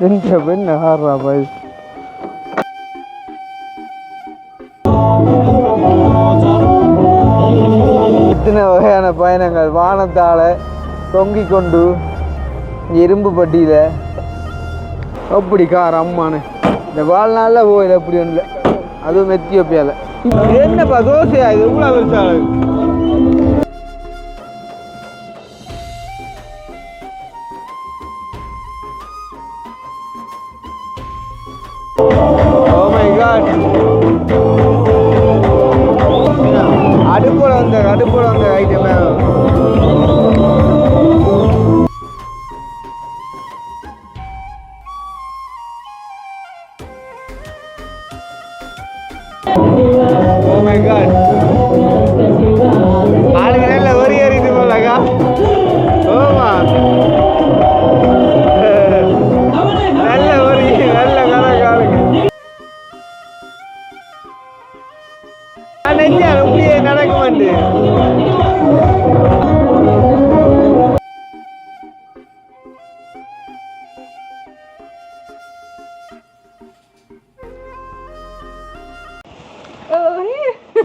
எந்த பெண் ஆடுறா பாய். இத்தனை வகையான பயணங்கள் வானத்தால் தொங்கிக் கொண்டு இரும்பு பட்டியில் அப்படி கார் அம்மானு இந்த வாழ்நாளில் போயில அப்படி ஒன்றும் இல்லை. அதுவும் எத்தியோப்பியாவில். என்னப்பா தோசையா இது இவ்வளோ பெருசாக? அடுப்போட வந்த ஐட்டம் ஆளுங்க நல்ல வரி ஏறிட்டு போலாக்கா. ஓமா நல்ல வரி நல்ல கணக்கு ஆளுங்க. அப்படியே நடக்க மாட்டேன்.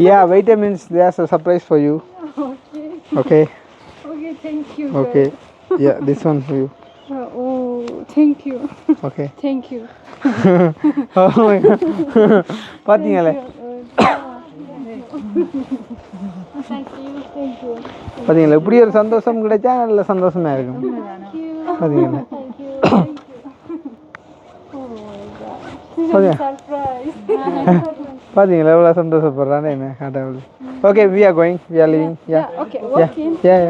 Yeah, vitamins. There's a surprise for you. Okay. Okay, thank you. Okay. Yeah, this one for you. Oh, thank you. Okay. Thank you. Oh my God. பாத்தீங்களா? பாத்தீங்களா இப்படி ஒரு சந்தோஷம் கிடைச்சா நல்ல சந்தோஷமா இருக்கும். பாத்தீங்களா? பாத்தீங்களா எவ்வளோ சந்தோஷப்படுறானே என்ன கடவுள். Okay, we are going. We are leaving. Yeah. Okay. Walking. Yeah.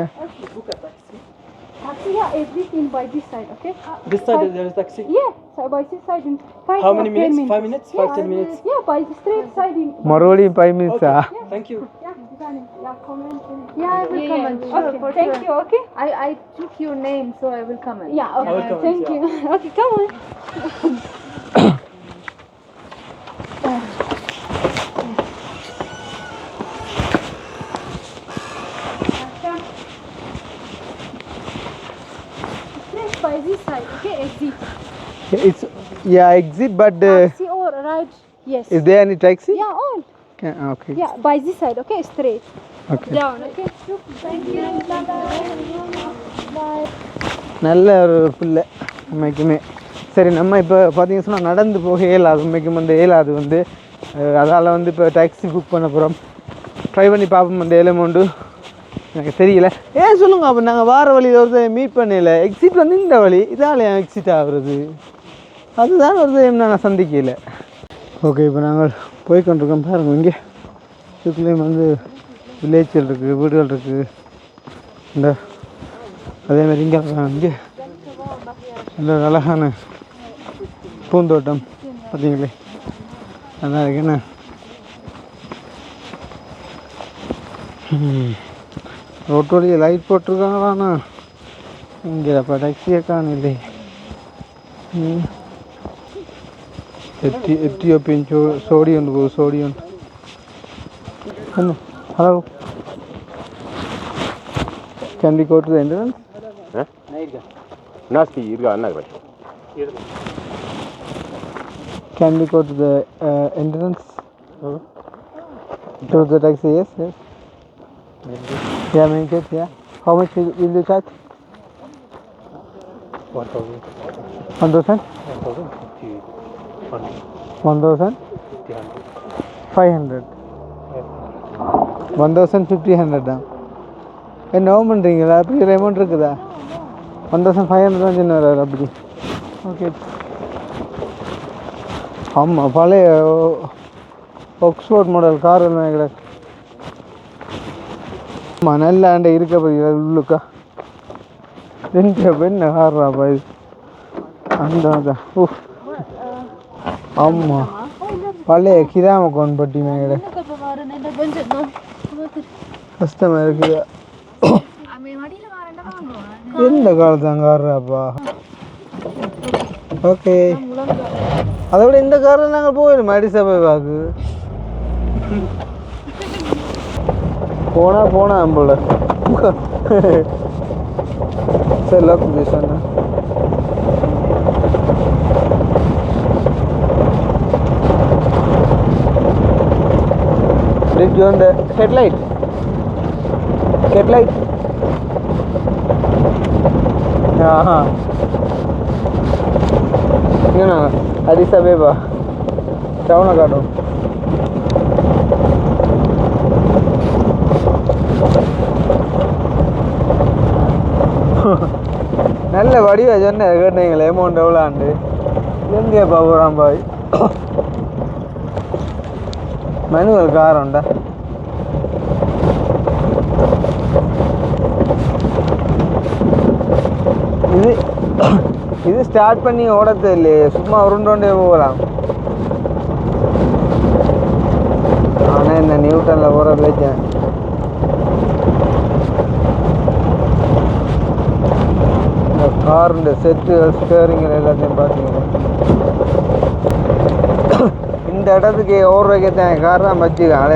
Taxi, yeah, everything by this side. Okay. This side there is taxi. Yeah. So by this side in 5 How many minutes? 10 5 minutes? 5-10 minutes. Yeah, by the straight side in. மறுபடியும் 5 minutes. Okay. Thank you. Yeah, comment. Yeah, I will comment. Sure, Okay. for Thank sure. you. Okay. I took your name, so I will comment. Yeah. Okay. I will comment, Thank yeah. you. Okay, come on. By this side, okay, exit. It's exit, but Taxi or ride? Yes. is there any taxi? Yeah, all. Okay. Yeah, by this side, okay, straight. Okay. Down, okay. Thank you. Bye. நல்ல ஒரு பிள்ளை உண்மைக்குமே. சரி, நம்ம இப்போ பார்த்தீங்கன்னு சொன்னால் நடந்து போக இயலாது. உண்மைக்கும் வந்து இயலாது வந்து அதால் வந்து இப்போ டாக்ஸி புக் பண்ண போகிறோம். ட்ரை பண்ணி பார்ப்போம். அந்த எலமௌண்டு எனக்கு தெரியல. ஏன் சொல்லுங்க. அப்போ நாங்கள் வார வழியில் ஒரு மீட் பண்ணல. எக்ஸிட் வந்து இந்த வழி இதால் என் எக்ஸிட் ஆகுறது அதுதான் ஒரு நாங்கள் சந்திக்கல. ஓகே, இப்போ நாங்கள் போய்கொண்டிருக்கோம். பாருங்க, இங்கே இதுக்குள்ளேயும் வந்து வில்லேஜ்கள் இருக்குது, வீடுகள் இருக்குது. இந்த அதேமாதிரி இங்கே இங்கே நல்ல அழகான பூந்தோட்டம் பார்த்தீங்களே, நல்லா இருக்கு. என்ன ரோட்டு வழியை லைட் போட்டிருக்காங்களாண்ணா. இங்கே அப்போ டாக்ஸியை காணலே. எத்தியோப்பியன் சோடியன் போகுது. சோடியன் hello, can we go to the entrance? நாஸ்தி இருக்கா என்ன? Can we go to the entrance? To the taxi? Yes. Yeah, make it. Yeah. How much will you charge? 1,000. 1,000? 1,000? 500. 1,500. என்ன பண்ணுறீங்களா? அப்படி ஒரு அமௌண்ட் இருக்குதா? 1,500 தான் சின்ன வராது அப்படி. ஓகே. ஆமாம், பழைய ஆக்ஸ்ஃபோர்ட் மாடல் கார் எல்லாம் கிடையாது. ஆமாம், நல்ல ஆண்டை இருக்க போகிறீங்க உள்ளுக்கா. ரெண்டு பெண்ணு கார்றா பாய் அந்த ஆமாம், பழைய கிராம கோன்பட்டி மேகட கஷ்டமாக இருக்குது. எந்த காலத்தான் கார்றாப்பா. ஓகே, அதை விட இந்த காரில் நாங்கள் போயிடும் அடிசபைவாக்கு போனா போல. சரி, லோக்கல் பேச Did you on the headlight? Headlight? Yeah. You know, Addis Ababa. Town agado. நல்ல வடிவா சொன்ன கேட்டீங்களே அமௌண்ட் எவ்வளோண்டு எங்கே போகிறான் பாய் மேனுவல் கார் உண்டா இது இது ஸ்டார்ட் பண்ணி ஓடத்து இல்லையே சும்மா உருண்டோண்டே போகலாம் ஆனால் இந்த நியூட்டனில் போகிற பிரச்சனை இந்த காருடைய செட்டுகள் ஸ்டேரிங்கள் எல்லாத்தையும் பார்த்தீங்கன்னா இந்த இடத்துக்கு ஓடுறதுக்கு தான் கார் தான் வச்சுக்கான்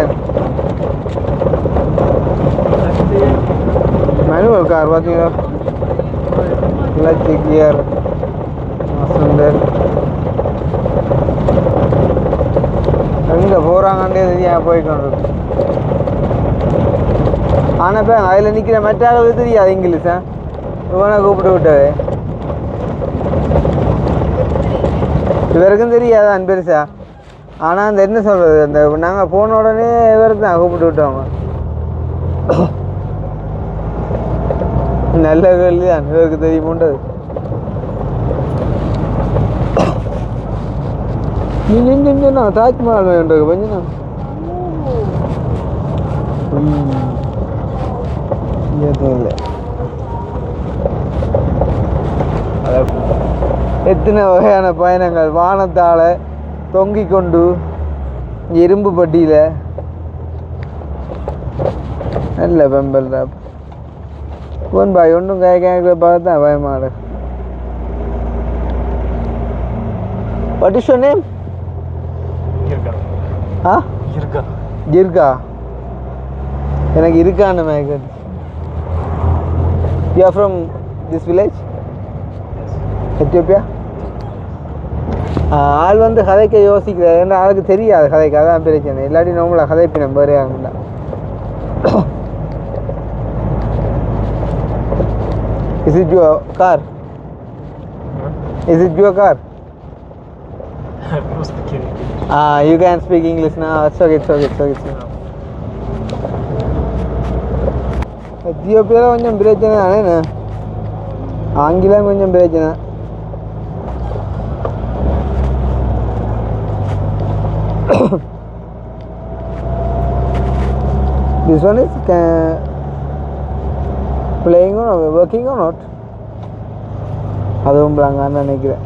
மேனுவல் கார் பார்த்தீங்கன்னா கிளச்சு கியர் சுண்டல் எங்கே போகிறாங்கன்றே தெரியாது போய்க்கொண்டு ஆனால் இப்போ அதில் நிற்கிற மெட்டாவது தெரியாது இங்கிலீஷா இவனை கூப்பிட்டு விட்டவே இவருக்கும் தெரியாதான் பெருசா ஆனால் அந்த என்ன சொல்கிறது அந்த நாங்கள் போன உடனே இவருக்கு தான் கூப்பிட்டு விட்டோங்க நல்ல கேள்வி தான் இவருக்கு தெரியுமோன்றது நீ தாஜ்மஹால் வேண்டது கொஞ்சம் இல்லை எத்தனை வகையான பயணங்கள் வானத்தால் தொங்கிக் கொண்டு இரும்பு பட்டியில் நல்ல பெம்பல் தான் போன் பாய் ஒன்றும் கேட்க பார்த்து தான் பயமாடு What is your name? Jirga. Huh? Jirga. Jirga. எனக்கு இருக்கான மேகட் You are from this village? Ethiopia ஆள் வந்து கதைக்க யோசிக்கிறார் ஏன்னா ஆளுக்கு தெரியாது கதைக்கு அதான் பிரச்சனை இல்லாட்டி நம்மளை கதைப்பினம் வேறே ஆகுங்களா Is it your car? Is it your car? No speaking English. You can speak English now. It's okay, it's okay, it's okay. It's okay. எத்தியோப்பியாவில் கொஞ்சம் பிரச்சனை தானே ஆங்கிலம் கொஞ்சம் பிரச்சனை This one is playing or working or not? அதுவும் பிளாங்கான்னு நினைக்கிறேன்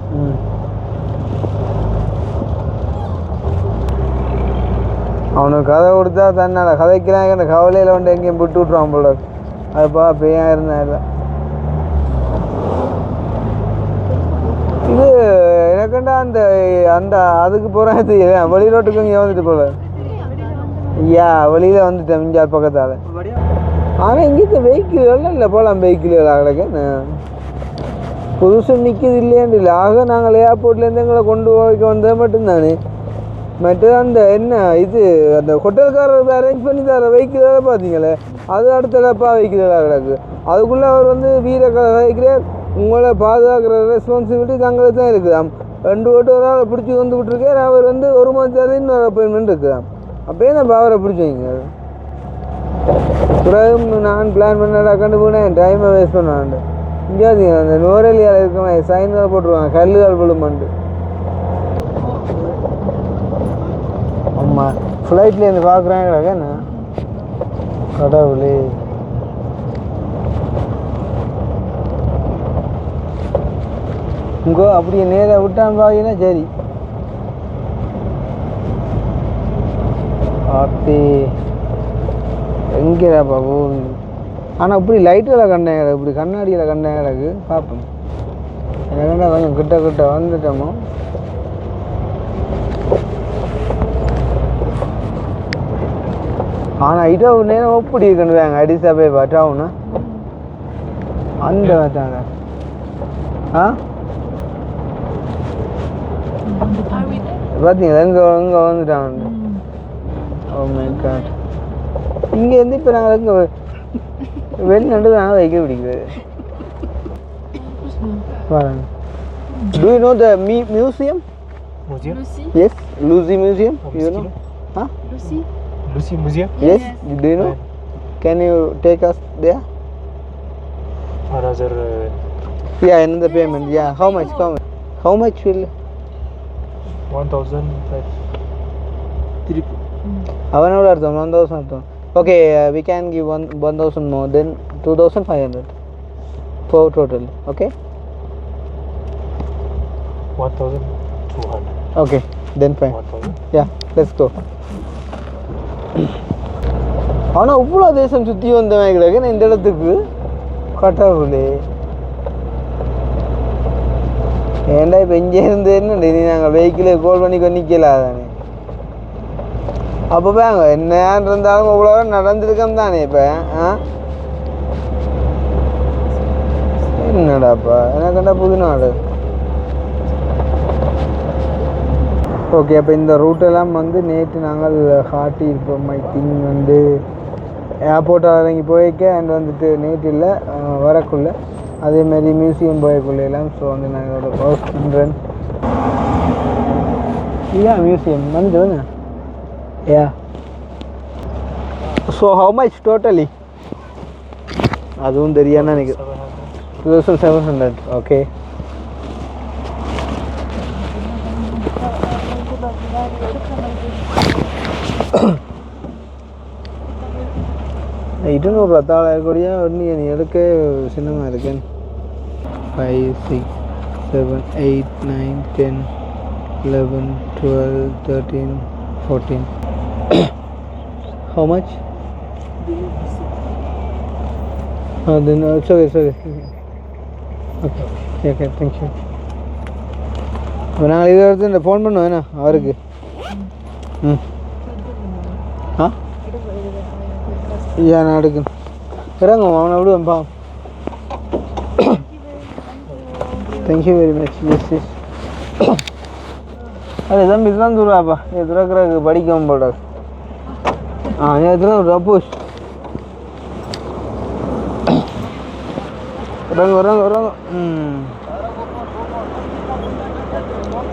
அவனுக்கு கதை கொடுத்தா தன்னால் கதைக்கிறாங்க அந்த கவலையில் வந்து எங்கேயும் விட்டு விட்ருவான் போல அதுப்பா பேயாக இருந்தேன் இல்லை இது எனக்குண்டா அந்த அந்த அதுக்கு போகிறேன் தெரியல வெளி ரோட்டுக்கு இங்கே வந்துட்டு போல ஐயா வெளியில் வந்துட்டேன் மிஞ்சால் பக்கத்தால் ஆனால் இங்கே வெஹிக்கிள்கள் இல்லை போகலாம் வெஹிக்கிள்கள் கிடக்கு புதுசு நிற்கிது இல்லையான்னு இல்லை ஆக நாங்கள் ஏர்போர்ட்லேருந்து எங்களை கொண்டு போய்க்க வந்தது மட்டும்தானே மற்றது அந்த என்ன இது அந்த ஹோட்டல்காரர் அரேஞ்ச் பண்ணி தர வெஹிக்கிளாக பார்த்தீங்களே அது அடுத்தடப்பா வெஹிக்கிளாக கிடக்கு அதுக்குள்ளே அவர் வந்து வீர கதைக்கிறார் உங்களை பாதுகாக்கிற ரெஸ்பான்சிபிலிட்டி தங்களுக்கு தான் இருக்குதாம் 2 ஓட்டு ஒரு ஆளை பிடிச்சி வந்து விட்டுருக்கார் அவர் வந்து 1 மாதத்தாலே இன்னொரு அப்பாயின்மெண்ட் இருக்குதாம் அப்போயே நம்ம அவரை பிடிச்சிங்க பிறகு நான் பிளான் பண்ணடா கண்டு போனேன் டைமை வேஸ்ட் பண்ணாண்டு இங்கே அந்த நோரேலியாவில் இருக்கவன் சைன்கள் போட்டுருவாங்க கல்லுகள் விழுமாண்டு ஆமாம் ஃப்ளைட்லேருந்து பார்க்குறாங்க என்ன கடவுளே இங்கோ அப்படியே நேராக விட்டான் பாத்தீங்கன்னா சரி ஆத்தி எங்கேடாப்பா போகுது ஆனால் இப்படி லைட்டில் கண்டேன் இப்படி கண்ணாடியில் கண்டேன் எனக்கு பார்ப்போம் எனக்குண்டா கொஞ்சம் கிட்ட கிட்ட வந்துட்டோமோ ஆனால் இதோ நேரம் எப்படி இருக்குன்னு அடிசா போய் பட்டாவுன்னா அந்த பார்த்தாங்க பார்த்தீங்களா எங்கே வந்துட்டான் ஓ மை காட் இங்கேருந்து இப்போ நாங்கள் இங்கே வெளிநாட்டு நாங்கள் வைக்க பிடிக்குது பாருங்க. Do you know the museum? Museum? Yes, Lucy Museum. You know? Huh? Lucy Museum? Yes. Do you know? Can you take us there? Or rather, Yeah, another payment. Yeah. How much? How much will? 1,005. அவனோட அர்த்தம் 1,000 அர்த்தம். Okay, we can give 1,000 more. Then 2,500 for total. Okay. 1,200. Okay. Then fine. 1,000. Yeah. Let's go. ஆனால் இவ்வளோ தேசம் சுற்றி வந்தவன் கிடையாது இந்த இடத்துக்கு கட்டாவுலே ஏன்டா இப்போ இங்கே இருந்து என்ன நீ நாங்கள் வெஹிக்கிளை கால் பண்ணி நிற்கலாம் தானே அப்போ வாங்க என்ன இருந்தாலும் இவ்வளோ நடந்திருக்கோம் தானே இப்போ என்னடாப்பா எனக்குண்டா புது நாடு. ஓகே, அப்போ இந்த ரூட்டெல்லாம் வந்து நேற்று நாங்கள் காட்டியிருப்போம். ஐ திங்க் வந்து ஏர்போர்ட்டில் இறங்கி போய்க்க அண்ட் வந்துட்டு நேற்று இல்லை வரக்குள்ள அதேமாதிரி மியூசியம் போயக்குள்ளெல்லாம். ஸோ வந்து நான் இதோட க்ளோஸ் பண்ணுறேன். இதுதான் மியூசியம் வந்து சொல்லுங்க. யா. ஸோ ஹவு மச் டோட்டலி அதுவும் தெரியாதுன்னு நினைக்கிறேன். 2,700. ஓகே. இட்டுன்னு ஒரு 10,000 கோடியா ஒன்று நீ எடுக்க சின்னமாக இருக்கேன். 5, 6, 7, 8, 9, 10, 11, 12, 13, 14. How much? Then it's okay. Okay, thank you. இப்போ நாங்கள் இதை எடுத்து இந்த ஃபோன் பண்ணுவோம் என்ன அவருக்கு. ஐயா நான் எடுக்கணும் இறங்க அவனை விடுவேன்ப்பா. Thank you very much. எஸ் அது தம்பி இதுதான் தூராப்பா இது துறக்கிறதுக்கு படிக்கவும் போடாது. நேற்று ஒரு அப்போஸ் வராங்க.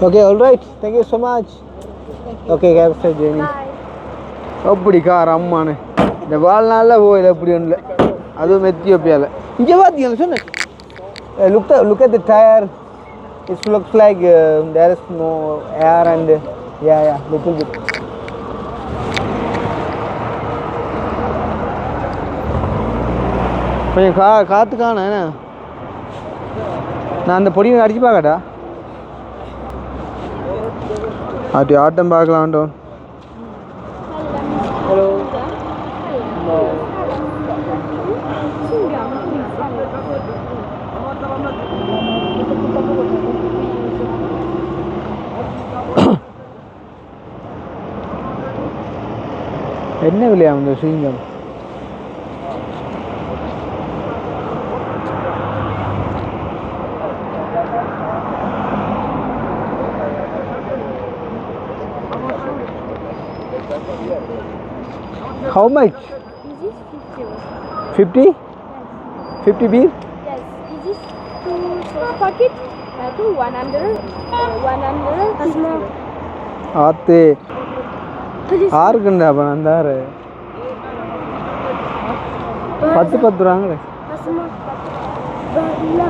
Okay, all right, thank you so much. Okay, copter Jenny அப்படி கார் அம்மானு இந்த வாழ்நாளில் போயில அப்படி ஒன்றும் அதுவும் எத்தியோப்பியாவில். இங்கே பார்த்தீங்கன்னு சொன்னேன். Look at the tyre. It's looks like there is no air and a little bit. கொஞ்சம் காற்று காண நான் அந்த பொடியை அடிச்சு பார்க்கட்டா அப்படி ஆட்டம் பார்க்கலான்ட்டோம். ஹலோ. என்ன விலையா அந்த ஸ்ரீங்கம்? How much? This is 50. 50? Yes. 50 beer? Yes. This is two packet. To 100. 150. ஆத்து ஆறுக்குண்டா அப்போ நான் தாரு 10 ரூபாங்களே. Asma. Bahila.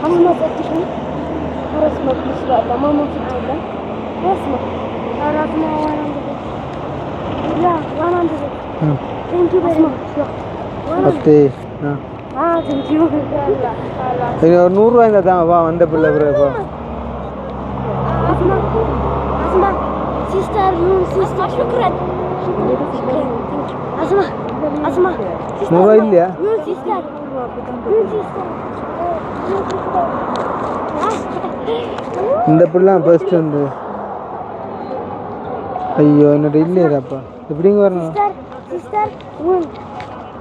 Asma tadi. Harus makan suatu. Mama sudah. Asma. Harus mau 100. Yeah, 100. Thank you very much. அத்து Thank you. சரி ஒரு 100 ரூபாய் இருந்தால் தாங்கப்பா வந்த பிள்ளை பிறப்பா. Asma. Sister. Shukran. Asma. 100 ரூபாய் இல்லையா? Sister. இந்த பிள்ளை ஃபர்ஸ்ட் வந்து ஐயோ என்னோட இல்லையாப்பா எப்படிங்க வரணும்? Sister.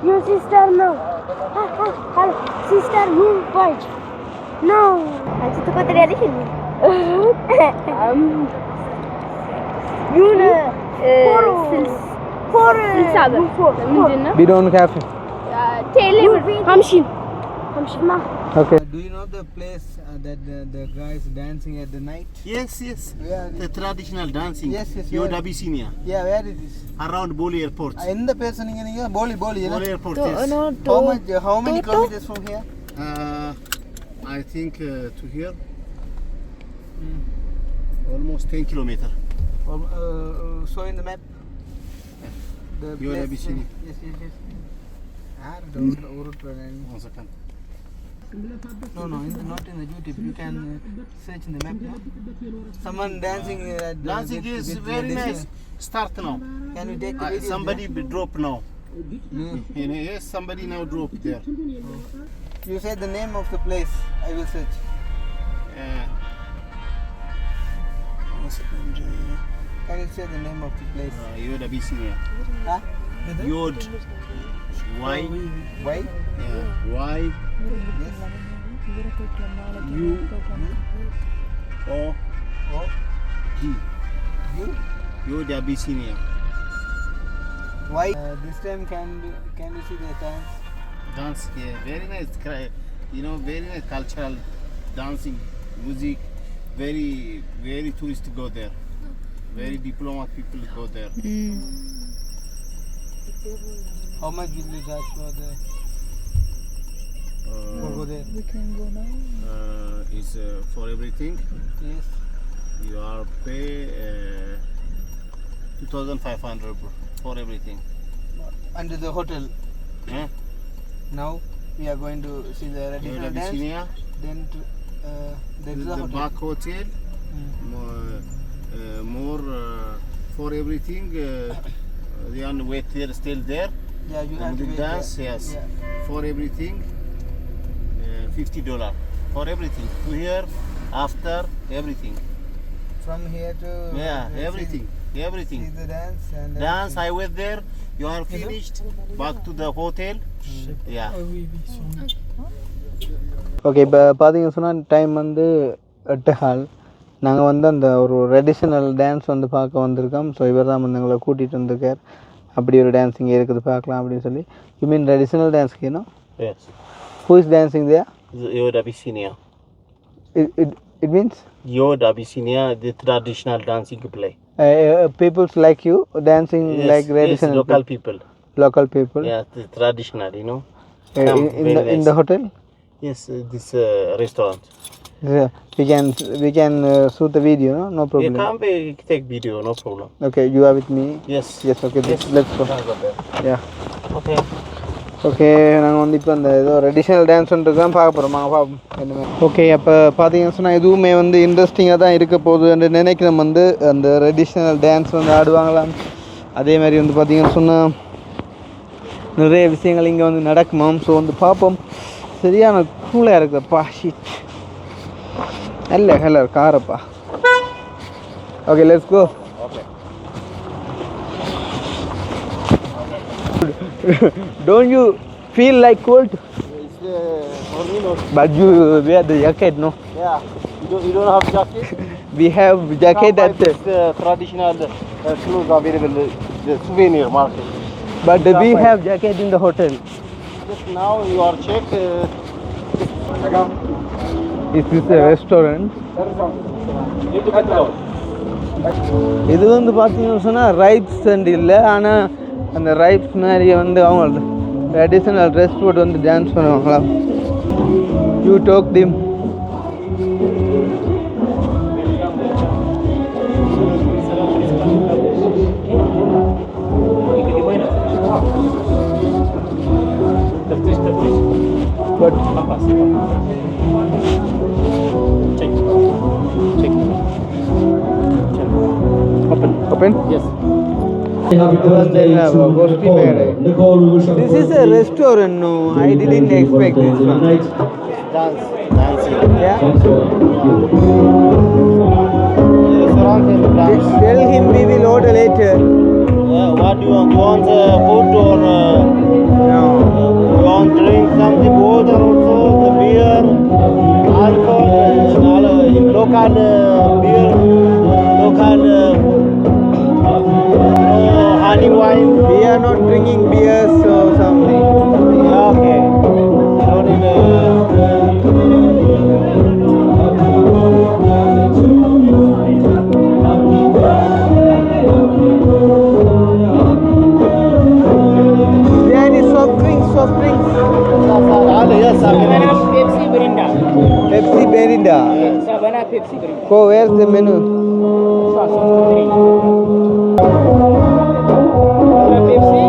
Your sister no. Hello. Sister point. No. Aku tuh kok dari sini. You for We don't have it. Tell him. Hamshin. Ma. Okay. Do you know the place that the guys dancing at the night? Yes, yes. Where? The traditional dancing. Yes, yes, You're where? Abyssinia. Yeah, where it is? Around Boli Airport. எந்த பேர் சொன்னீங்க நீங்க? போலி Boli இல்ல? Airport, yes. How many kilometers from here? I think to here, almost 10 kilometer. Show in the map. The You're place. Abyssinia. Yes, yes, yes. One second. No, not in the YouTube. You can search in the map. No? Someone dancing. Dancing is very nice. Start now. Can we take the video? Somebody drop now. You know, yes, somebody now drop there. You say the name of the place. I will search. One second. Can you say the name of the place? You're Abyssinia. Huh? Yod. Why? Why? Why? Yes. U. O. Oh. G. You. Yod Abyssinia. Why? This time can you see the dance? Dance, yeah, very nice. You know, very nice cultural dancing, music. Very tourists go there. Very diplomat people go there. How much will you charge for the go there? Is for everything. Yes. You are pay 2,500 for everything. Under the hotel. Huh? Now we are going to see the Yod traditional dance. Abyssinia. Then there is a The hotel. back hotel. More for everything. The on wait there, still there. Yeah, you have And to the wait dance, there. yes. Yeah. For everything, $50 for everything. To here, after everything. From here to Yeah, everything, See everything. the dance and Dance, I went there. You are finished. Back to the hotel. Yeah. Okay இப்போ பார்த்தீங்கன்னு சொன்னால் time வந்து 8:15. நாங்கள் வந்து அந்த ஒரு traditional dance வந்து பார்க்க வந்திருக்கோம். ஸோ இவர் தான் வந்து எங்களை கூட்டிகிட்டு வந்திருக்கார். அப்படி ஒரு டான்ஸ் இங்கே இருக்குது பார்க்கலாம் அப்படின்னு சொல்லி. You mean traditional dance canoe? Yes. Who is dancing there? Yod Abyssinia. It means Yod Abyssinia, the traditional dancing you play. peoples like you dancing like traditional local people. Local people. Yeah, the traditional, you know. In the hotel. Yes, this restaurant. Yeah, we can shoot the video, no problem. You can take video, no problem. Okay, you are with me. Yes. Okay, let's go. Yeah. Okay. Okay நாங்கள் வந்து இப்போ அந்த ஏதோ traditional டான்ஸ்ன்றது தான் பார்க்க போகிறோம். வாங்க பார்ப்போம் என்னமே. ஓகே அப்போ பார்த்தீங்கன்னு சொன்னால் எதுவுமே வந்து இன்ட்ரெஸ்டிங்காக தான் இருக்க போகுதுன்னு நினைக்கிறோம். வந்து அந்த ட்ரெடிஷ்னல் டான்ஸ் வந்து ஆடுவாங்களாம். அதே மாதிரி வந்து பார்த்தீங்கன்னு சொன்னால் நிறைய விஷயங்கள் இங்கே வந்து நடக்குமாம். ஸோ வந்து பார்ப்போம். சரியான கூலாக இருக்குதுப்பா. ஷீட் அல்ல ஹலோ காரப்பா. Okay let's go. Don't you feel like cold? It's for me, no. But you wear the jacket, no? Yeah. You don't have jacket? We have jacket at the, Traditional clothes available the souvenir market. but we have jacket in the hotel. Just now you are check. This is a restaurant. இது வந்து பார்த்தீங்கன்னு சொன்னால் ரைப்ஸ் and இல்லை, ஆனால் அந்த ரைப்ஸ் மாதிரியே வந்து அவங்க ட்ரெடிஷ்னல் ட்ரெஸ் போட்டு வந்து டான்ஸ் பண்ணுவாங்களா. You talk them. But open. Yes. This is a restaurant. No, I didn't expect this one. Dancing. Yeah. Restaurant and dance. Tell him we will order later. What do you want? You want food or No. you want drink something? Water also, the beer, alcohol, local beer, local honey wine. Savana Pepsi Mirinda. Pepsi Mirinda. Savana Pepsi Mirinda. Go, where's the menu? Pepsi.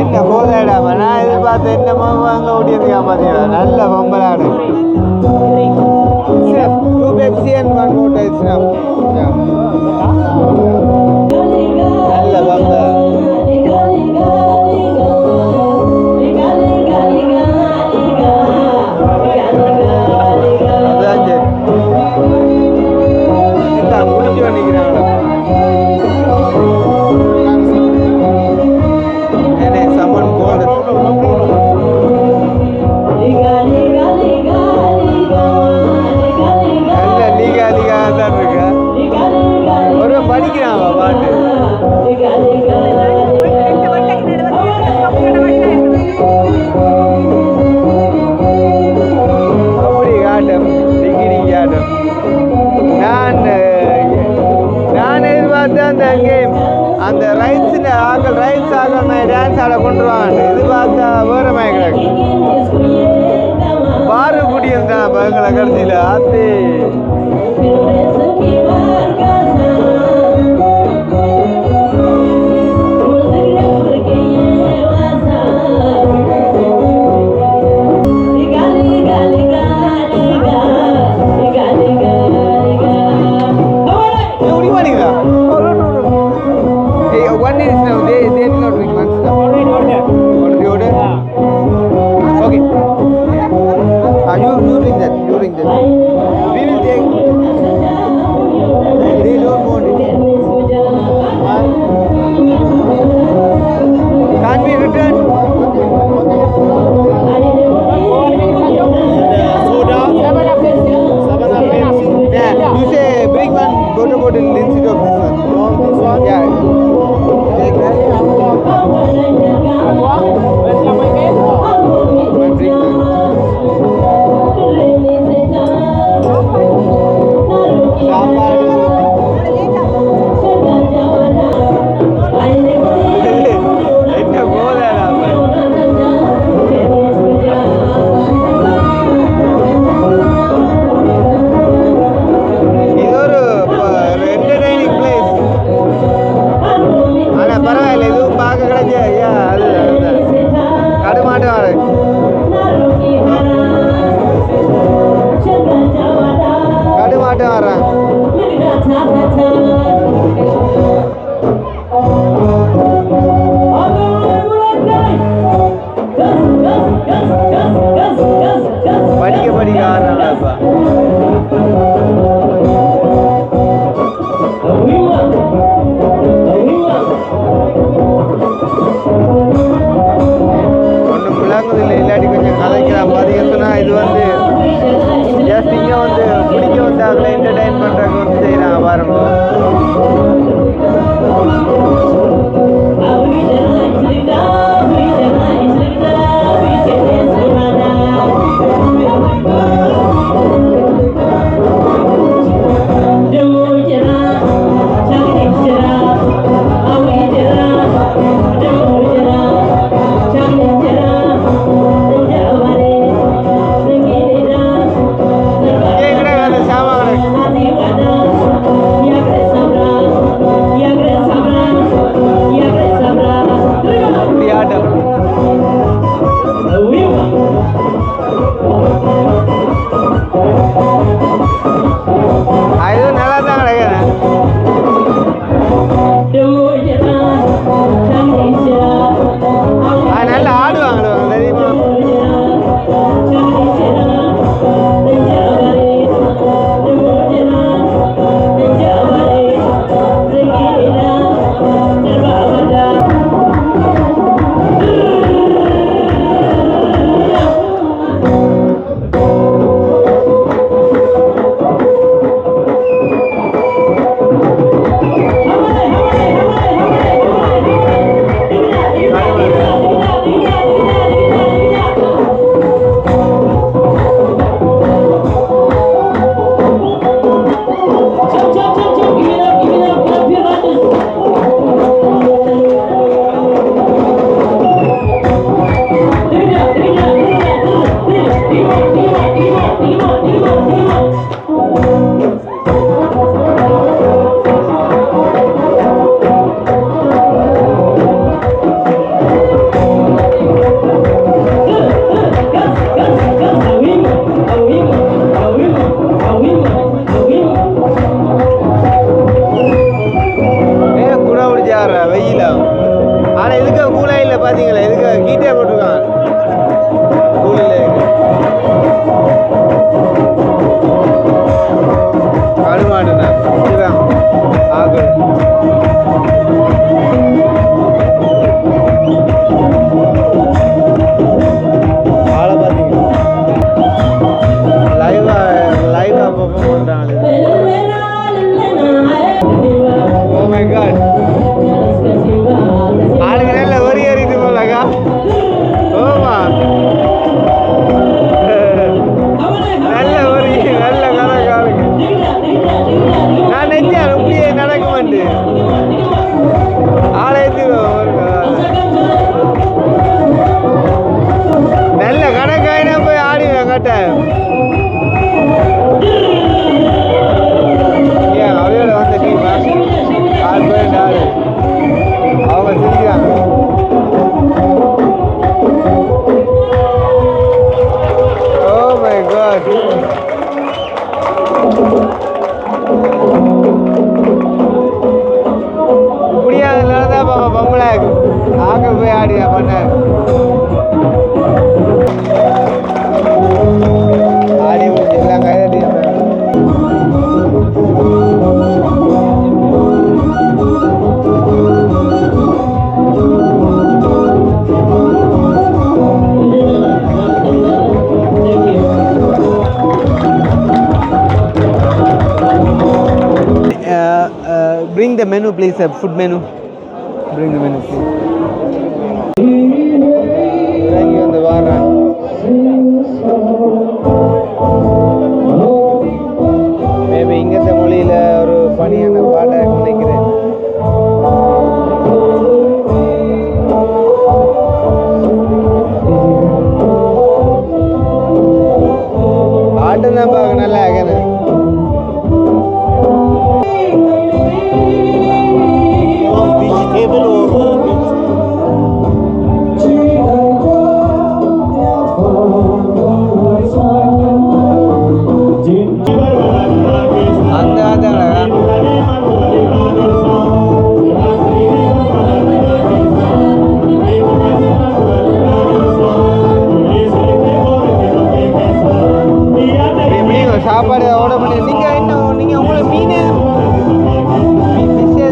என்ன போதாடா நான் எதிர்பார்த்த என்னமோ அங்கே ஓடியதுக்கா பார்த்தீங்களா நல்ல பொம்பளாடு 2 Pepsi and 1 water is enough. Yeah. நல்ல பொம்பளை அதான் சரி முடிச்சு பண்ணிக்கிறாங்க someone called நல்ல லீகா தான் இருக்கா ஒரு படிக்கிறான் பாட்டு அப்படி காட்டும் டிகிரி காட்டும் நான் எதிர்பார்த்தேன் அந்த கேம் அந்த ரைட்ஸ் ஆக்கள் டான்ஸ் ஆட கொண்டு வாங்க இது பார்த்தா வேற மாதிரி பாரு குடியும் தான் எங்களை கடைசியில் ஆத்தி One is now they will not drink one stuff. Already order. Okay. You drink that. We will take. They don't want it. Can't be returned. soda, Savana Pepsi. Yeah. You say bring one water bottle instead of this one. This one. Yeah. Take that. One drink that. time. Yeah, அவையோட வந்த team ஆறு பேர் ஆடு அவங்க சிரிக்கிறாங்க. Oh my god. இப்படியா தான் பாப்பா பொம்பளை ஆக்க போய் ஆடியா பண்ண ஆடி முடிஞ்சு எல்லாம் கைதட்டி bring the menu please, food menu. Bring the menu please. இறங்கி வந்து வாரான். மேபி இங்கத்த மொழியில் ஒரு பணியான பாட்டை நினைக்கிறேன். ஆட்டம் தான் பார்க்க நல்லா ஆகணும். சாப்பாடு ஆர்டர் பண்ணி நீங்கள் இன்னும் நீங்கள் உங்களுக்கு மீன் ஃபிஷ்ஷு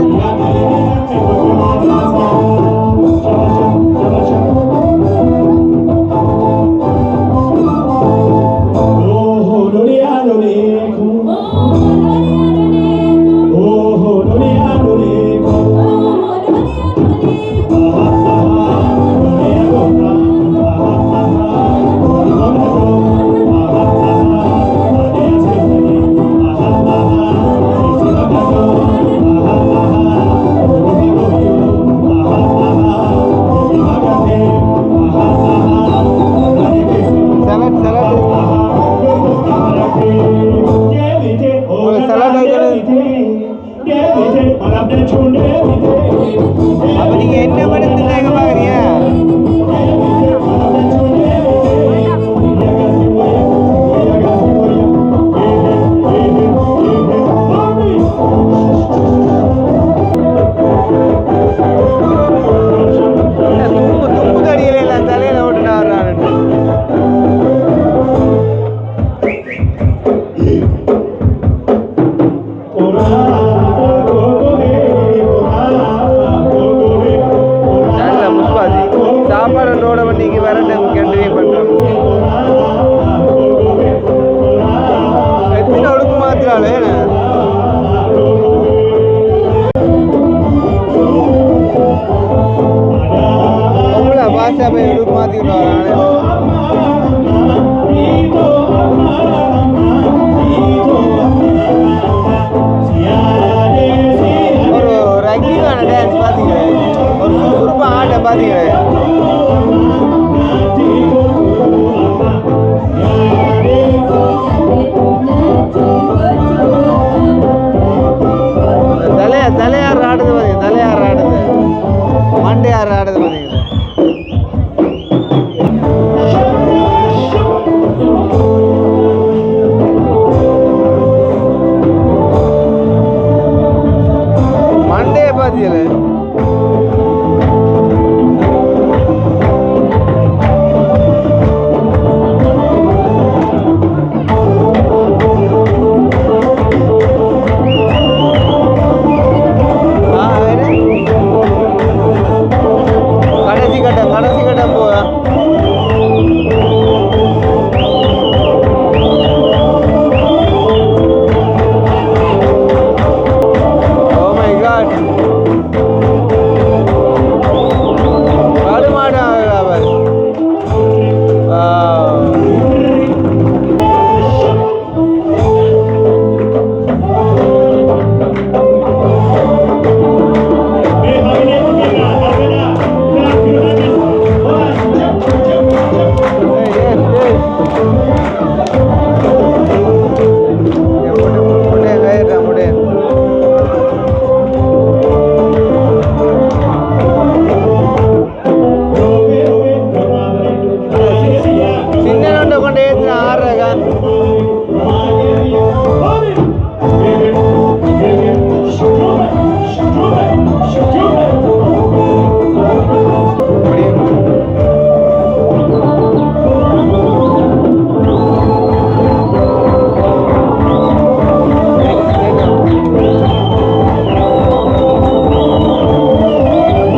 கொண்டு ஏற்றினா 6 ரூபாய்க்கா.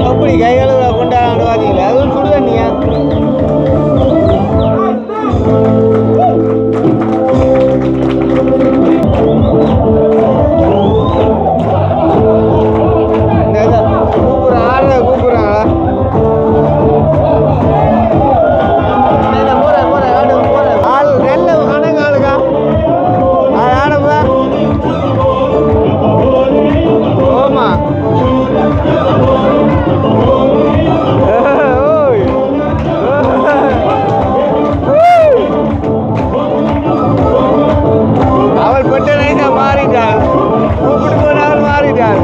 அப்படி கை கழுவுற கொண்டாடு பார்த்தீங்களா? அதுவும் சுடு தண்ணியா? அவள் பட்டனை மாறிட்டாள், கூப்பிட்டு போனவள் மாறிட்டாள்.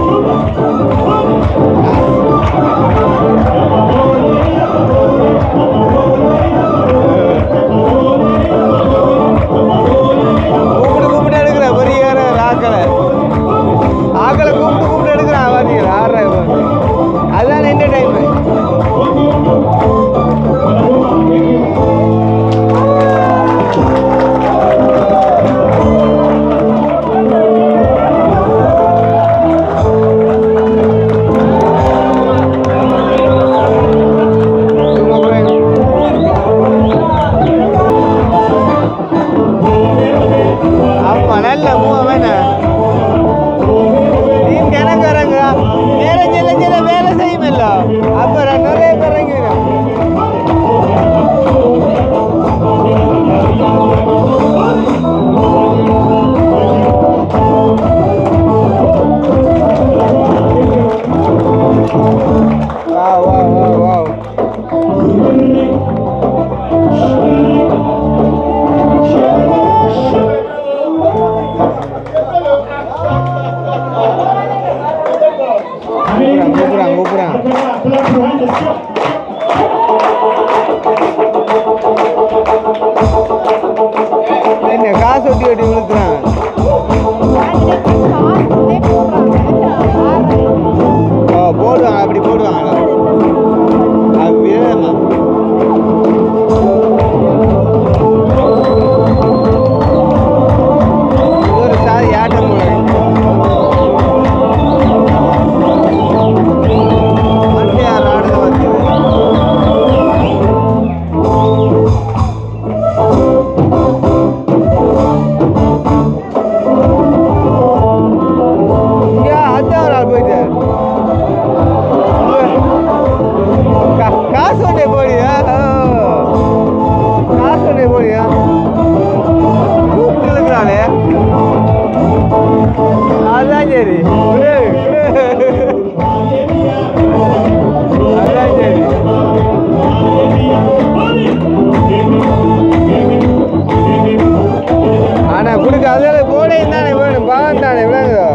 கூப்பிட்டு எடுக்கிற பெரிய ஆக்களை கூப்பிட்டு எடுக்கிறான் பார்த்தீங்களா? 6 ரூபாய். அதுதான் என்ன டைம். ஆமா நல்ல மூவ் வேணா. நீ கிணக்கிறங்க நேரம் சில சில வேலை செய்யுமில்ல, அப்புறம் நிறைய பேரங்க. Wow, wow, wow, wow. கூப்பிடுறான் என்ன காசு ஒட்டி ஒட்டி விழுத்துறான். போடுவாங்க, அப்படி போடுவாங்க. அது விதமா ஒரு சாதி ஆட்டம் போல மண்டையார் ஆடுத வந்து அதான் ஒரு ஆள் போயிட்டார். காசு ஒன்றே போடியா, காசு ஒன்றே போடியா கூப்பிட்டு இருக்கிறானே. அதான் சரி, அதான் சரி. ஆனா கொடுக்க அதில் போடையும் தானே வேணும், பாவம் தானே விளங்குதோ.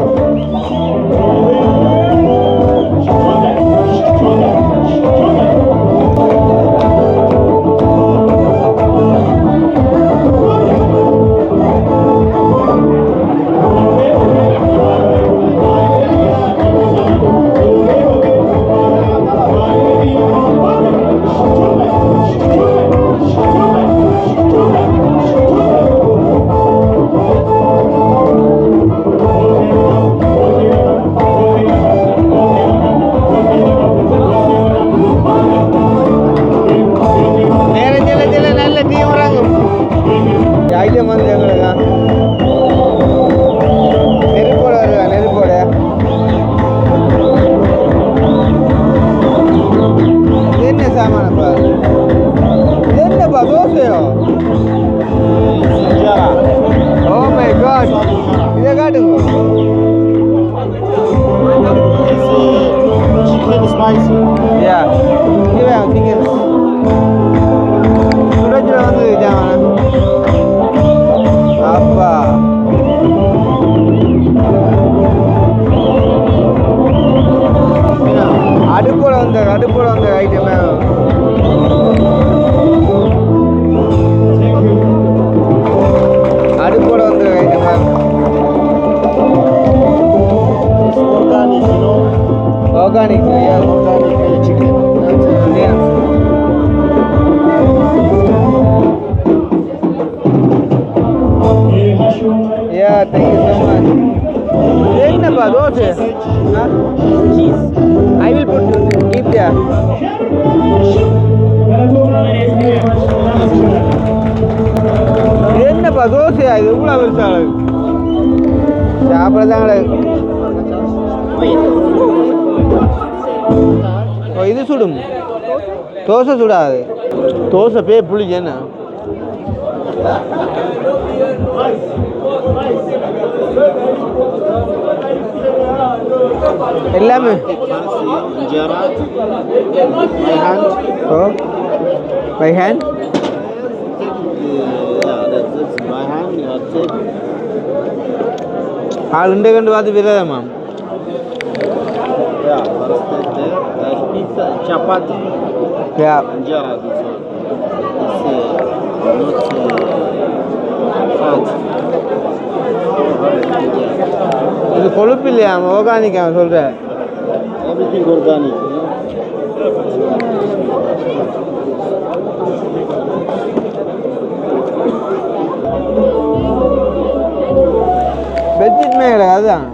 ஐட்டம் வந்து எங்களுக்கு நெருப்போட வருவா, நெருப்போட என்ன சாமானப்பா, என்னப்பா தோசையோ? ஓ மை காட், இதை காட்டுங்க. Chicken spicy. Yeah, இவன் சிக்கன் சுரஜில் வந்து ஜாமான அப்பா அடுப்போட வந்த ஐட்டமே. என்னப்பா dosa Cheese. I will put keep there என்னப்பா தோசையா இது இவ்வளோ பெருசா சாப்பிடதாங்களே ஓ இது சுடும் தோசை சுடாது தோசை பே புளிச்சு என்ன எல்லாமே Injera. My hand. Oh by hand Yeah, that's my hand. You have take. ஆள் இண்டை கண்டு பார்த்து விரதமா Yeah, first take there. Like pizza, chapati, yeah injera. This one. It's not fat. இது கொழுப்பு இல்லையா ஆர்கானிக் அவன் சொல்கிறேன் Everything organic. பெட்ஷீட்மே கிடையாது அதுதான்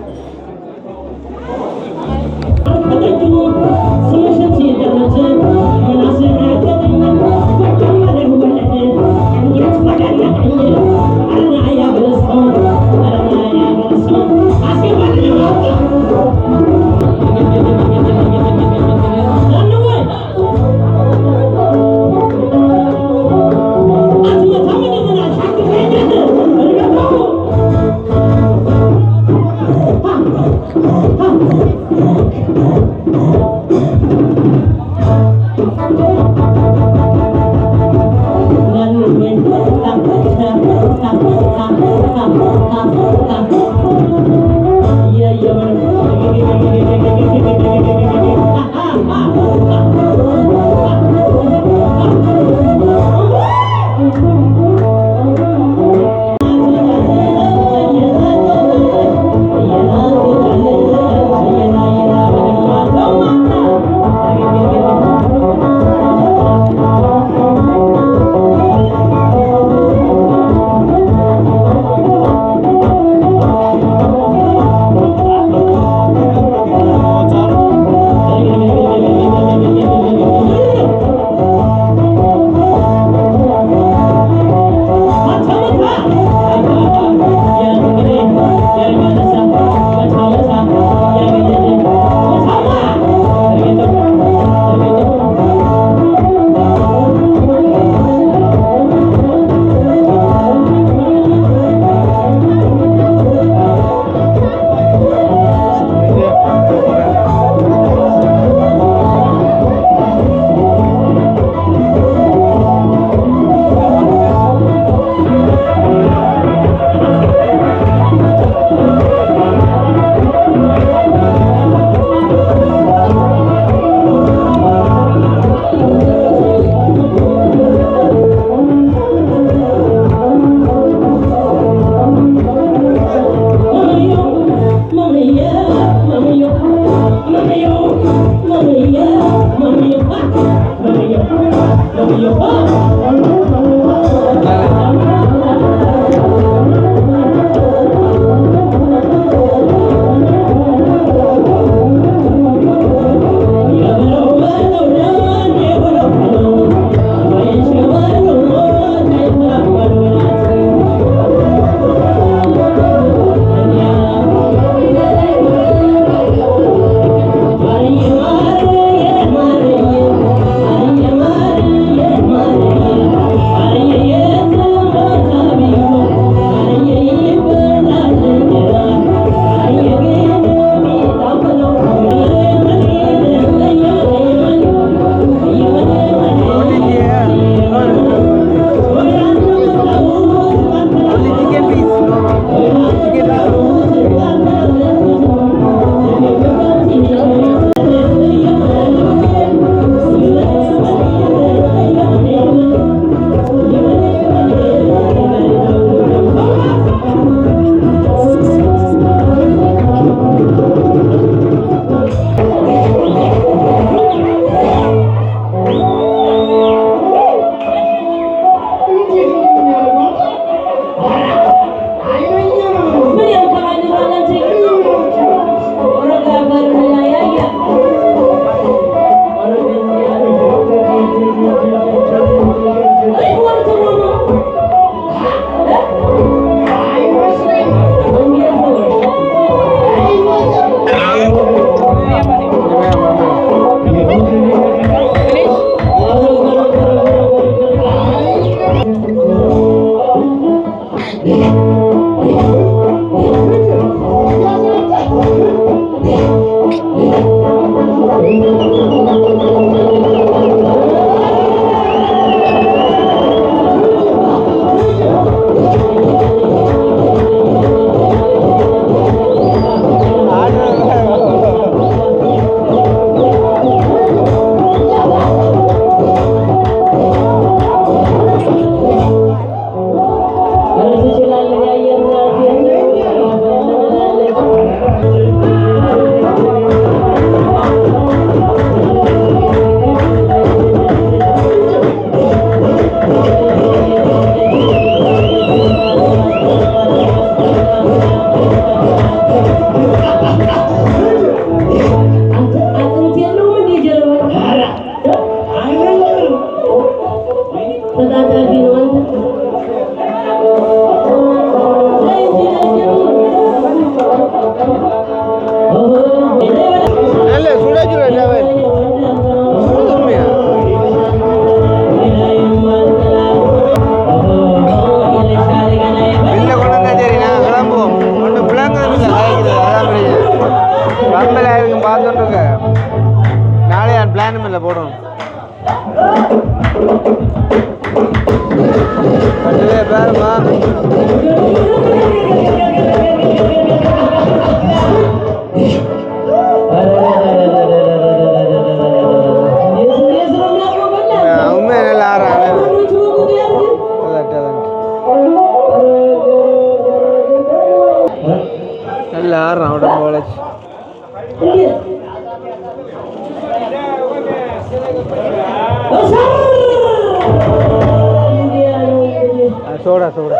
soda soda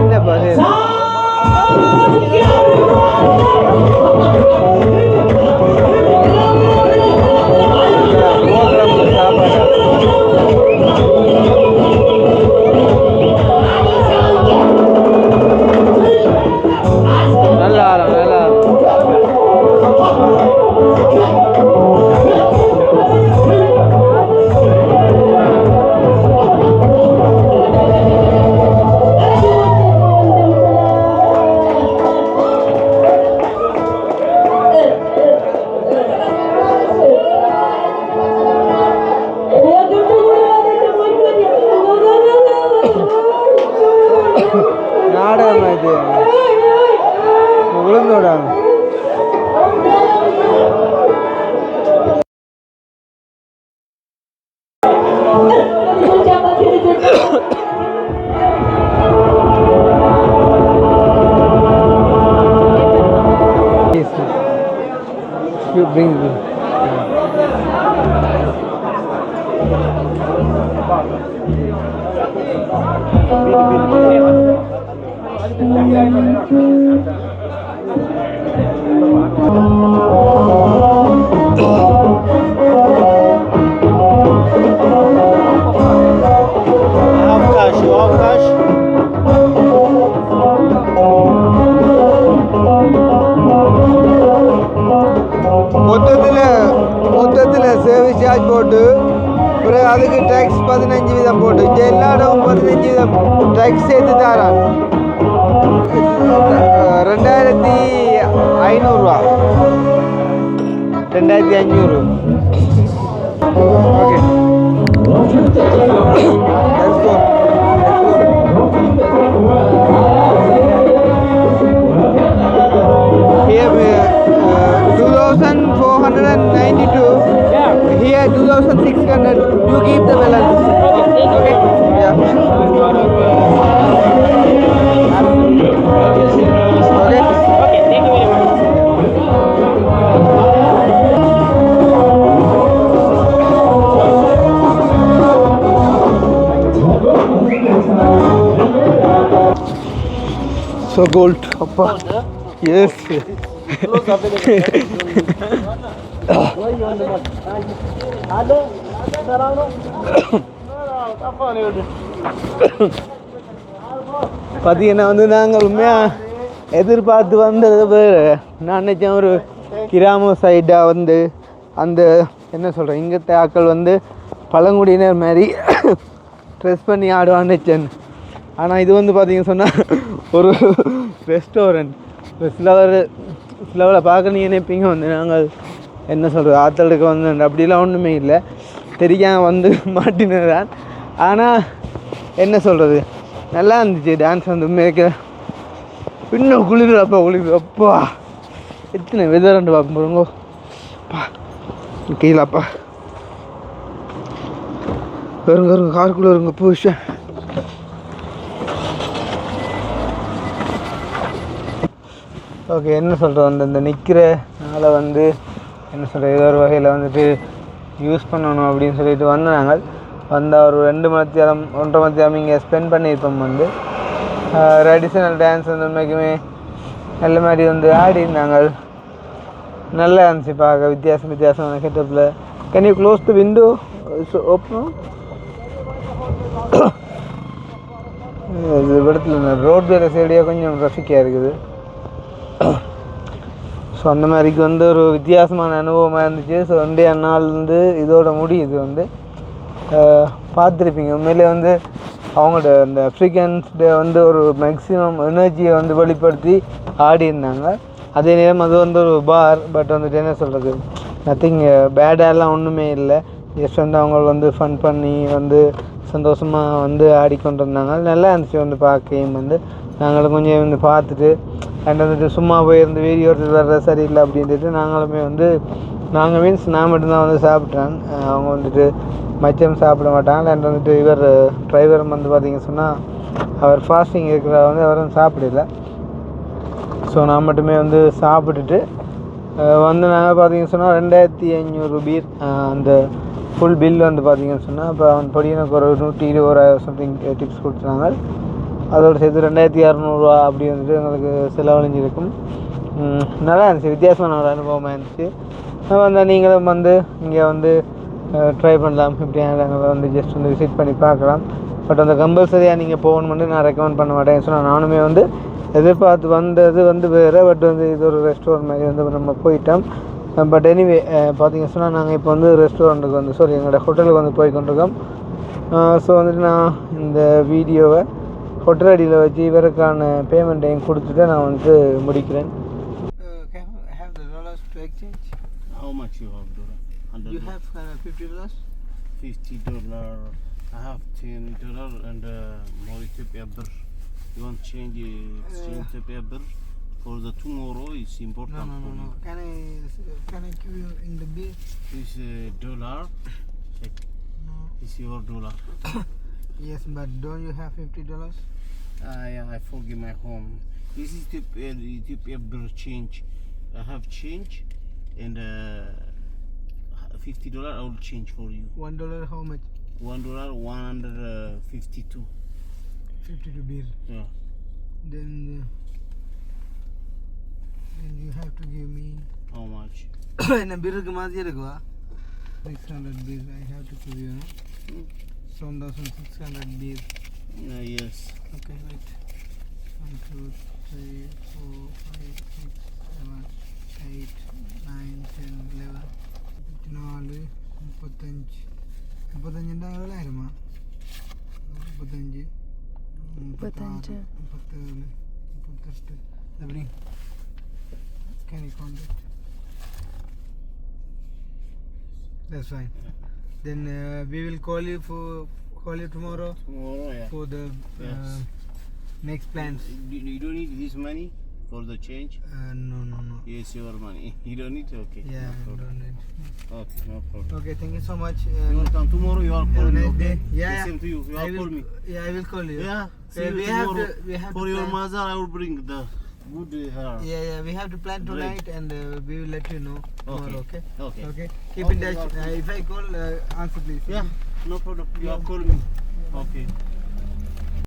என்ன பாரு You bring me. மொத்தத்தில் சர்வீஸ் சார்ஜ் போட்டு பிறகு அதுக்கு டேக்ஸ் 15 வீதம் போட்டு இங்கே எல்லா இடமும் 15 வீதம் டேக்ஸ் சேர்த்து தரான் 2500 2500 okay here 2492 here 2600 you keep the balance okay yeah okay thank you very much. So gold appa yes பார்த்தீங்கன்னா வந்து நாங்கள் உண்மையாக எதிர்பார்த்து வந்தது வேறு. நான் நினச்சேன் ஒரு கிராம சைடாக வந்து அந்த என்ன சொல்கிறேன், இங்கத்த ஆட்கள் வந்து பழங்குடியினர் மாதிரி ட்ரெஸ் பண்ணி ஆடுவான்னு. ஆனால் இது வந்து பார்த்தீங்கன்னு சொன்னால் ஒரு ரெஸ்டாரண்ட். இப்போ சிலவில் பார்க்க நீங்கள் நினைப்பீங்க வந்து நாங்கள் என்ன சொல்கிறது ஆத்தலுக்கு வந்து அப்படிலாம் ஒன்றுமே இல்லை, தெரியாமல் வந்து மாட்டினதான். ஆனால் என்ன சொல்கிறது, நல்லா இருந்துச்சு டான்ஸ் வந்து உண்மையாக. இன்னும் குளிர்ப்பா எத்தனை வெதர்ண்டு பார்க்க போகிறோங்கோ அப்பா கீழப்பா வருங்க காருக்குள்ளே வருங்க விஷயம். ஓகே, என்ன சொல்கிறோம், இந்த நிற்கிறனால வந்து என்ன சொல்கிறது ஏதோ ஒரு வகையில் வந்துட்டு யூஸ் பண்ணணும் அப்படின்னு சொல்லிட்டு வந்து நாங்கள் வந்தால் ஒரு 2 மணி நேரம் 1.5 மணி நேரம் இங்கே ஸ்பெண்ட் பண்ணியிருப்போம். வந்து ட்ரெடிஷ்னல் டான்ஸ் வந்து உண்மைக்குமே நல்ல மாதிரி வந்து ஆடி நாங்கள் நல்லா இருந்துச்சு பார்க்க, வித்தியாசமான கெட்டப்பில். Can you close the window ஓப்பனும்? இது இடத்துல ரோட் வேறு சைடியாக கொஞ்சம் ட்ராஃபிக்காக இருக்குது. ஸோ அந்த மாதிரிக்கு வந்து ஒரு வித்தியாசமான அனுபவமாக இருந்துச்சு. ஸோ இன்றைய நாள் வந்து இதோட முடியுது வந்து பார்த்துருப்பீங்க. உண்மையிலே வந்து அவங்களோட அந்த ஆஃப்ரிக்கன்ஸ் டே வந்து ஒரு மேக்ஸிமம் எனர்ஜியை வந்து வெளிப்படுத்தி ஆடி இருந்தாங்க. அதே நேரம் அது வந்து ஒரு பார், பட் வந்துட்டு என்ன சொல்கிறது நத்திங் பேடாலாம் ஒன்றுமே இல்லை. ஜஸ்ட் வந்து அவங்க வந்து ஃபன் பண்ணி வந்து சந்தோஷமாக வந்து ஆடிக்கொண்டு இருந்தாங்க. நல்லா இருந்துச்சு வந்து பார்க்கையும் வந்து நாங்களும் கொஞ்சம் வந்து பார்த்துட்டு அண்ட் வந்துட்டு சும்மா போயிருந்து வீடியோ எடுத்து வர்ற சரியில்லை அப்படின்ட்டு நாங்கள் மீன்ஸ் நான் மட்டும்தான் வந்து சாப்பிட்டேன். அவங்க வந்துட்டு மச்சம் சாப்பிட மாட்டாங்க. அண்ட் வந்துட்டு இவர் டிரைவரும் வந்து பார்த்திங்க சொன்னால் அவர் ஃபாஸ்டிங் இருக்கிற வந்து அவரும் சாப்பிடல. ஸோ நான் மட்டுமே வந்து சாப்பிட்டுட்டு வந்து நாங்கள் பார்த்திங்கன்னு சொன்னால் 2500 பீர் அந்த ஃபுல் பில் வந்து பார்த்திங்கன்னு சொன்னால் இப்போ அவன் படி எனக்கு ஒரு 120 சம்திங் டிப்ஸ் கொடுத்துருந்தாங்க. அதோடு சேர்த்து 2600 அப்படி வந்துட்டு எங்களுக்கு செலவழிஞ்சிருக்கும். நல்லா இருந்துச்சு, வித்தியாசமான ஒரு அனுபவமாக இருந்துச்சு. வந்தால் நீங்களும் வந்து இங்கே வந்து ட்ரை பண்ணலாம். இப்படி நாங்கள் வந்து ஜஸ்ட் வந்து விசிட் பண்ணி பார்க்கலாம். பட் அந்த கம்பல்சரியாக நீங்கள் போகணும்னு நான் ரெக்கமெண்ட் பண்ண மாட்டேன். சொன்னால் நானுமே வந்து எதிர்பார்த்து வந்தது வந்து வேறு, பட் வந்து இது ஒரு ரெஸ்டாரண்ட் மாதிரி வந்து நம்ம போயிட்டோம். பட் எனிவே பார்த்தீங்க சொன்னால் நாங்கள் இப்போ வந்து ரெஸ்டாரண்ட்டுக்கு வந்து எங்களோட ஹோட்டலுக்கு வந்து போய் கொண்டிருக்கோம். ஸோ வந்துட்டு நான் இந்த வீடியோவை ஹோட்டல் அடியில் வச்சு இவருக்கான பேமெண்ட்டையும் கொடுத்துட்டு நான் வந்து முடிக்கிறேன். How much you have dollar? You have $50? $50. I have $10 and more paper. You want change exchange the paper for the tomorrow? It's important. No. Can I give you in the bill? This dollar. Check. No. It's your dollar. Yes, but don't you have $50? Yeah, I forget my home. This is the paper change. I have change and $50 I will change for you. $1 how much? $1 152. 52 beer. Yeah. Then you have to give me. How much? என்ன பிருக்கு மாதிரி இருக்குவா? 600 beer. I have to give you. 1,600 beer. Yes. Okay, wait. 1, 2, 3, 4, 5, 6, 7, 8, 9, 10, 11, 54, 35. 35 எவ்வளோமா? 35, 37, 38. எப்படி? Can you count it? That's fine. Then we will call you tomorrow Tomorrow, yeah. for the Yes. next plans. You don't need this money for the change? No. Yes, your money. You don't need? Okay. Yeah, No I problem. don't need. Okay, no problem. Okay, thank you so much. You want to come tomorrow? You are have call a me, nice okay? day. Yeah, The same to you. You I are will call me. Yeah, I will call you. Yeah. See you we have tomorrow. to. We have For to your plan. mother, I will bring the good hair. Yeah. We have to plan Great. tonight, and we will let you know tomorrow. Okay. Okay. Okay. Keep Okay, in touch. you are- If I call, answer please. Yeah. No problem. You are call me. Okay.